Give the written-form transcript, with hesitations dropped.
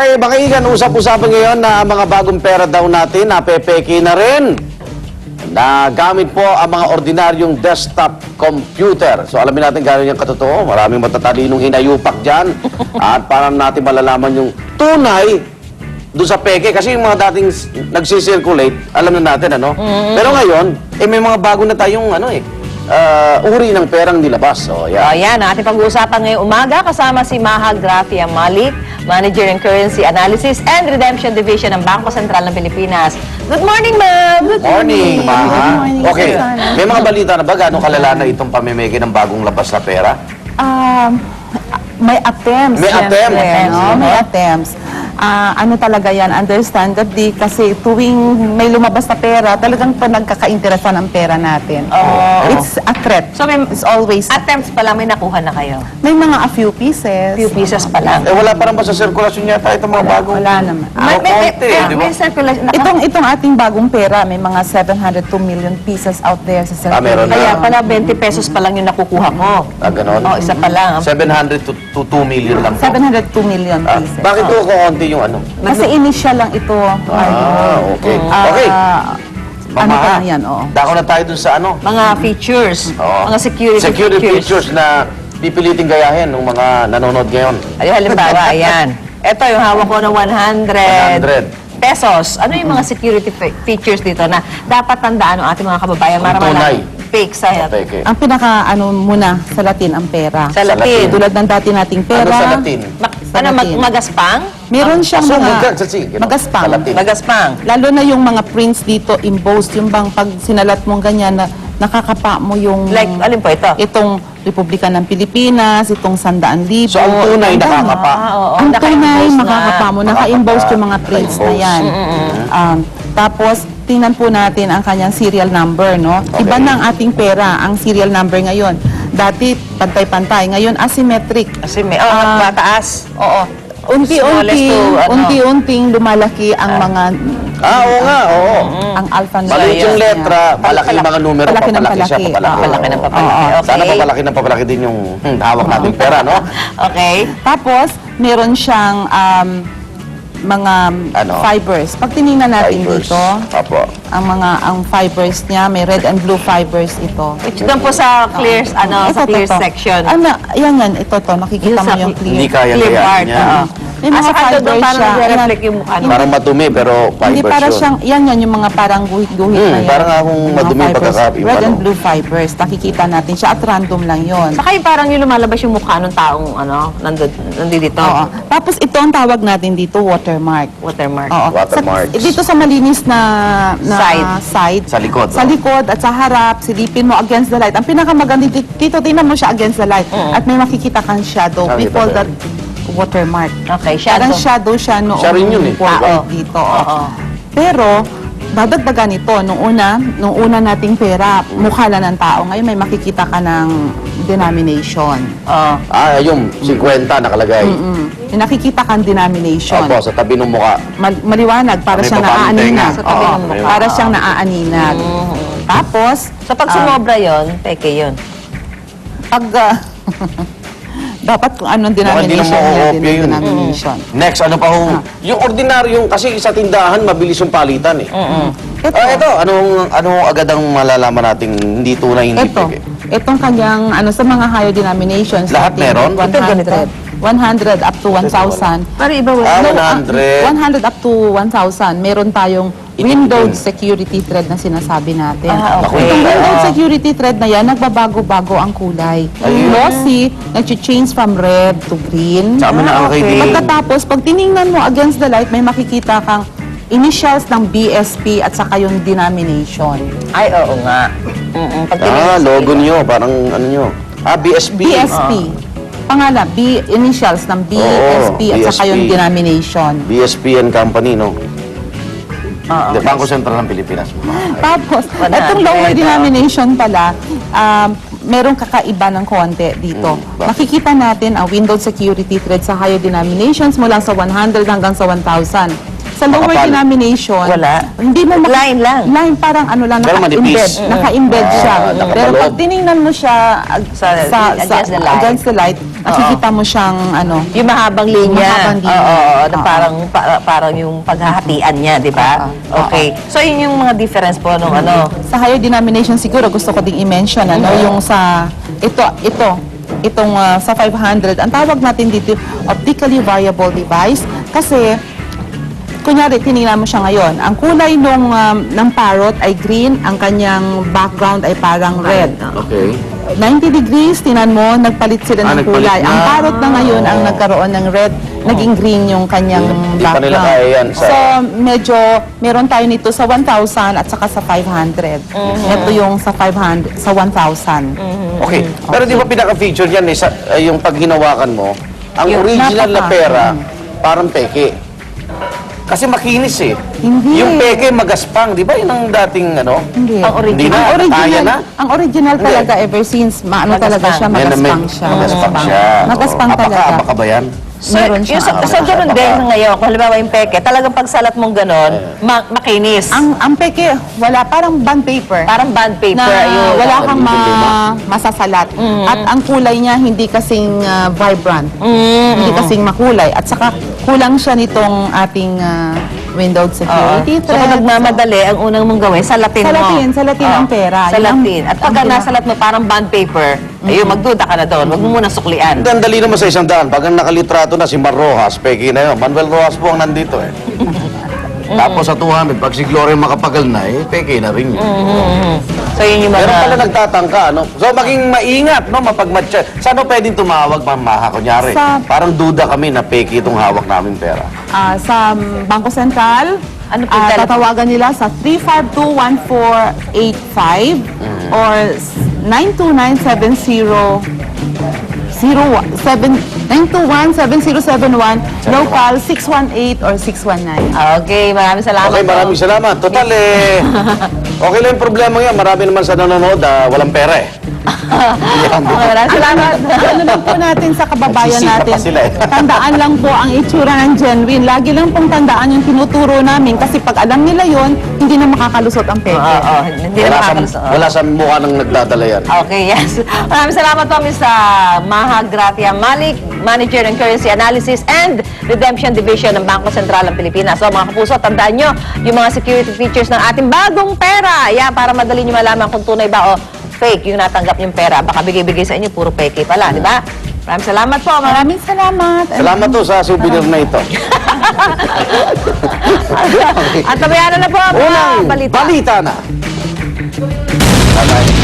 Okay, makikigan, usap-usapan ngayon na mga bagong pera daw natin, napepeke na rin. Na gamit po ang mga ordinaryong desktop computer. So alamin natin gano'n yung katotoo. Maraming matatalinong hinayupak dyan. At para natin malalaman yung tunay doon sa peke. Kasi yung mga dating nagsisirculate, alam na natin, ano? Pero ngayon, may mga bago na tayong, uri ng perang nilabas. So, O yan, ang ating pag-uusapan ngayong umaga kasama si Maha Grafia Malik, Manager in Currency Analysis and Redemption Division ng Bangko Sentral ng Pilipinas. Good morning, ma'am! Good morning, Maha. Good morning, Okay, Susana. may mga balita na ba? Gano'ng kalala na itong pamimeke ng bagong labas na pera? May attempts. May syempre, attempts. no? May attempts. Ano talaga yan, understandably, kasi tuwing may lumabas na pera, talagang nagkaka-interesan ang pera natin. It's a threat. So, may It's always, attempts pa lang, may nakuha na kayo. may mga a few pieces. Few pieces pa lang. Wala pa naman sa sirkulasyon yata itong mga bagong... Wala naman. konti, di ba? May circulation. Itong ating bagong pera, may mga 702 million pieces out there sa meron circulation. na. Kaya pala 20 pesos pa lang yung nakukuha mo. Ganon? O, isa pa lang. 700 to 2 million lang po. 702 million pieces. Bakit po kukunti yung ano? Kasi initial lang ito. Okay. Okay. Ano Mama, pa na yan, oo. dako na tayo dun sa ano? Mga features. Oo. Mga security features na pipiliting gayahin ng mga nanonood ngayon. Ayun, halimbawa, ayan. Ito yung hawak ko ng 100 pesos. Ano yung mga security features dito na dapat tandaan ng ating mga kababayan para Ang tunay. malaman fake sa Peke. Ang muna sa Latin ang pera. Sa Latin. Tulad ng dati nating pera. Ano sa Latin? Sa Latin. Magaspang? Meron siyang mga Sa magaspang. Latin. Magaspang. Lalo na yung mga prints dito embossed, yung bang pag sinalat mong ganyan na nakakapa mo yung Like, alin po ito? itong Republika ng Pilipinas, itong 100,000. So, ang tunay Ang nakakapa. Oo, Ang tunay naka-emboss na. makakapa mo, naka-emboss yung mga prints na Naka-emboss. yan. Tapos, tingnan po natin ang kanyang serial number, no? Okay. Iba na ang ating pera, ang serial number ngayon. Dati, pantay-pantay. Ngayon, asymmetric. Kasi may, mataas. Oo. Smallest to, ano? Unti-unting lumalaki ang mga Oo nga, oo. ang alphanumeric. Maliit yung niya. letra, malaki yung mga numero, Palaki ng papalaki siya, palaki. papalaki. Oo. Palaki ng papalaki. Oo. Okay. Sana papalaki ng papalaki din yung hawak nating pera, no? Okay. Tapos, meron siyang mga Ano? fibers. Pag tinignan natin Fibers. dito, Apo. ang fibers niya, may red and blue fibers ito. Which doon po sa clear, sa clear section. Yan, ito to. Nakikita Yung mo sa- yung clear. Hindi kaya Clear kaya part, niya. oo. May mga Asa doon fibers parang siya. nagre-reflect yung mukha. Parang madumi, pero Hindi fibers para yun. siyang, yan yung mga parang guhit-guhit na yan. parang akong Yung mga madumi fibers. pagkakaiba, Red and no? blue fibers. Nakikita natin siya at random lang yon. Saka yung parang yung lumalabas yung mukha ng taong nandito. Oo. Tapos ito ang tawag natin dito, watermark. Watermark. Oo. Watermarks. Dito sa malinis na Side. Sa likod, Sa no? likod at sa harap, silipin mo against the light. Ang pinakamaganda dito, tingnan mo siya against the light. At may makikita kang shadow. We Nakita call ko that watermark. Okay, Parang shadow. shadow siya noong Siya rin yun eh. forward Oo. dito. Oo. Pero, dadagdagan ito, nung una nating pera, mukha lang ng tao. Ngayon may makikita ka ng denomination. Oo. Yung 50 nakalagay. May nakikita kang denomination. Opo, sa tabi ng mukha. Maliwanag, para May siyang papaning naaaninag. tenga. Sa tabi Oo, ng mukha. para siyang naaaninag. Tapos, So pag sumobra yun, peke yun. pag dapat kung anong Mukhang hindi na denomination niya, makukopya yun. denomination. Next, ano pa ho? Yung ordinaryong, kasi sa tindahan, mabilis yung palitan eh. Ito, Anong agad ang malalaman nating hindi tunay, hindi ito, peke? itong kanyang, sa mga higher denominations. Lahat starting meron? with Ito, ganito? 100 up to 1,000. Para iba Ah, wala. 100. 100 up to 1,000. Meron tayong windowed security thread na sinasabi natin. Ah, okay. Itong windowed Ah. security thread na yan, nagbabago-bago ang kulay. Glossy, nag-change from red to green. Sa amin nakalagay din. Pagkatapos, pag tiningnan mo against the light, may makikita kang initials ng BSP at saka yung denomination. Ay, oo nga. Pag Logo nyo, parang ano nyo. BSP. BSP. Pangalan, initials ng BSP at saka yung BSP. denomination. BSP and Company, no? Bangko Sentral ng Pilipinas. Tapos, 100, itong lower denomination pala, merong kakaiba ng konti dito. Bakit? Makikita natin ang windowed security thread sa higher denominations mula sa 100 hanggang sa 1,000. Sa lower Makapal. denomination, Wala. hindi mo Line lang. Line parang ano lang, Pero manipis. naka-embed siya. nakapaloob. Pero pag tiningnan mo siya against the light, nakikita mo siyang ano, Yung mahabang linya. Mahabang linya. Oo, na Oo. parang yung paghahatian niya, di ba? Oo. Okay. So, yun yung mga difference po nung ano. sa higher denomination siguro gusto ko ding i-mention ano yung sa itong sa 500 ang tawag natin dito optically variable device kasi kunyari tinignan mo siya ngayon ang kulay ng parrot ay green, ang kanyang background ay parang red. Okay. 90 degrees, tinan mo, nagpalit sila ng nagpalit kulay. na. Ang parrot na ngayon ang nagkaroon ng red, naging green yung kanyang Hindi pa nila background. kaya yan sa- So, medyo, meron tayo nito sa 1,000 at saka sa 500. Ito yung sa 500, sa 1,000. Okay. Pero di ba pinaka-feature yan, yung pag hinawakan mo, ang Yung original na napaka- pera, parang peke. Kasi makinis eh. Hindi. Yung peke magaspang, di ba yun ang dating ano? Hindi. Ang original. Hindi na, Ang original, kaya na. ang original Hindi. talaga ever since, maano talaga siya, Yan na may- magaspang siya. Magaspang siya. Magaspang Oo. talaga. Apaka ba yan? So, Meron yung siya. sa ganun din ngayon, kung halimbawa yung peke, talagang pagsalat mong ganun, makinis. Ang peke, wala, parang bond paper. Parang bond paper. na yun. wala kang luma. masasalat. At ang kulay niya hindi kasing vibrant. Hindi kasing makulay. At saka kulang siya nitong ating window security So, kung thread. nagmamadali, ang unang mong gawin, salatin mo. Salatin ang pera. Salatin. Yun At pagka ang pina- nasalat mo parang bond paper, ayun, magduda ka na doon. Huwag mo muna suklian. Ang dali naman sa 100. Pag ang nakalitrato na si Mar Rojas, peke na yun. Manuel Rojas po ang nandito eh. Tapos sa 200, pag si Gloria makapagal na, eh, peke na rin yun. So, yun yung mga... Pero pala nagtatangka, no? So, maging maingat, no? Mapagmatcha. Saan pwedeng tumawag, Mamaha? Kunyari, Sa- parang duda kami na peke itong hawak naming pera. sa Bangko Sentral, Ano po yung telephone? tatawagan nila sa 352-1485 or 921-7071, local 618 or 619. Okay, maraming salamat. Okay, maraming salamat. Total, okay lang yung problema yan. Marami naman sa nanonood, walang pera eh. Yan. Maraming salamat. Ano lang po natin sa kababayan Nagsisita natin, pa sila eh. tandaan lang po ang itsura ng genuine. Lagi lang pong tandaan yung tinuturo namin kasi pag alam nila yon hindi na makakalusot ang peke. Oo, hindi na makakalusot. Wala sa mukha ng nagdadala yan. Okay, yes. Maraming salamat po, Ms. Maha Gracia Malik, Manager ng Currency Analysis and Redemption Division ng Bangko Sentral ng Pilipinas. So, mga kapuso, tandaan nyo yung mga security features ng ating bagong pera. Yan, para madali nyo malaman kung tunay ba o fake yung natanggap yung pera. Baka bigay-bigay sa inyo, puro fake pala, di ba? Maraming salamat po. Maraming salamat. Salamat to sa souvenir na ito. At tabayanan na po ang mga Unang balita. balita na. Bye-bye.